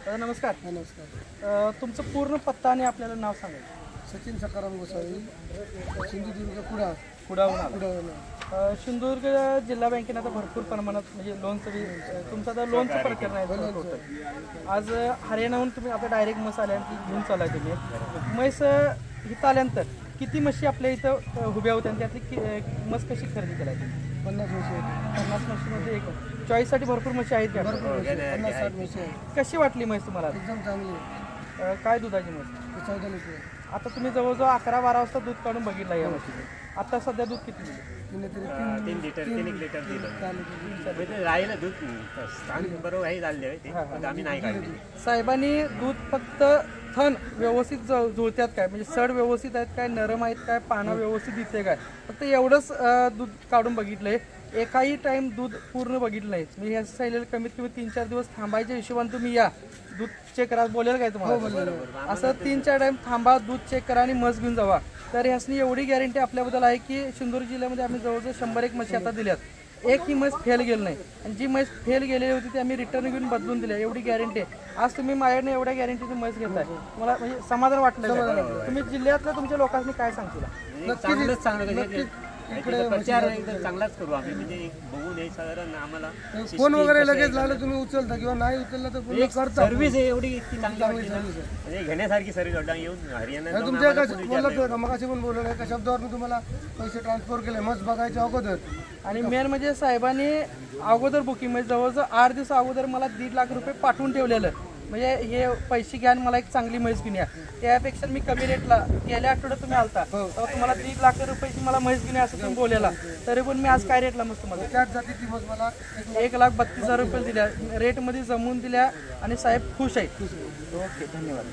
दादा नमस्कार. नमस्कार. तुमचं पूर्ण पत्ता आणि आपल्याला नाव सांगा. सचिन सकाराम गोसावी, सिंधुदुर्ग कुडावून. सिंधुदुर्ग जिल्हा बँकेने आता भरपूर प्रमाणात म्हणजे लोनचं तुमचं आता लोनचं प्रकरण आहे. आज हरियाणाहून तुम्ही आता डायरेक्ट म्हस आल्यानंतर घेऊन चालाय तुम्ही. म्हैस इथं आल्यानंतर किती म्हशी आपल्या इथं उभ्या होत्या आणि त्यातली म्हस कशी खरेदी केला तुम्ही? 50 म्हशी. 50 म्हशीमध्ये एक चॉईससाठी भरपूर म्हशी आहेत का? 50-60 म्हशी आहेत. कशी वाटली म्हैस तुम्हाला? एकदम चांगली. काय दुधाची म्हैस? 14 लिटर. आता तुम्ही जवळजवळ 11-12 वाजता दूध काढून बघितलं या म्हशीचं. आता सध्या दूध किती दिलं? 3 लिटर दिलं राहिलं दूध बरोबर आहे झाले ते आम्ही नाही काढले. साहेबांनी दूध फक्त थन व्यवस्थित जुळत्यात काय म्हणजे सड व्यवस्थित आहेत काय, नरम आहेत काय, पानं व्यवस्थित दिसते काय, फक्त एवढंच दूध काढून बघितलंय. एकाही टाइम दूध पूर्ण बघितलं नाही. मी ह्या सांगितलेलं कमीत कमी 3-4 दिवस थांबायच्या हिशोबाने तुम्ही या दूध चेक करा. बोलेल काय तुम्हाला? असं 3-4 टाइम थांबा, दूध चेक करा आणि म्हस घेऊन जावा. तर ह्यासनी एवढी गॅरंटी आपल्याबद्दल आहे की सिंधुदुर्ग जिल्ह्यामध्ये आम्ही जवळजवळ 101 म्हशी आता दिल्यात. एक ही म्हैस फेल गेली नाही आणि जी म्हैस फेल गेलेली होती ती आम्ही रिटर्न घेऊन बदलून दिल्या. एवढी गॅरंटी आहे. आज तुम्ही माझ्याकडे एवढ्या गॅरंटीची म्हैस घेताय, मला म्हणजे समाधान वाटलं. तुम्ही जिल्ह्यातल्या तुमच्या लोकांनी काय सांगशील? प्रचार चांगलाच करू आम्ही म्हणजे बघून हे साधारण आम्हाला फोन वगैरे लगेच लागलं तुम्ही उचलता किंवा नाही उचललं तर पुन्हा करता. सर्व्हिस एवढी चांगली म्हणजे घेण्यासारखी सर्व्हिस येऊन हरियाणा तुमच्या बोललं का मग असे पण बोललो एका शब्दावर मी तुम्हाला पैसे ट्रान्सफर केले मस्त बघायच्या अगोदर. आणि मेन म्हणजे साहेबांनी अगोदर बुकिंग म्हणजे जवळजवळ 8 दिवस अगोदर मला 1.5 लाख रुपये पाठवून ठेवलेलं. म्हणजे हे पैसे घ्या मला एक चांगली म्हैस घेऊन या. त्यापेक्षा मी कमी रेटला गेल्या आठवड्यात तुम्ही आलता तेव्हा तुम्हाला 1.5 लाख रुपयाची मला म्हैस घेऊन असं तुम्ही बोलायला. तरी पण मी आज काय रेटला मस्त तुम्हाला त्याच जातीची मग मला 1,32,000 रुपये दिल्या, रेटमध्ये जमवून दिल्या आणि साहेब खुश आहे. ओके, धन्यवाद.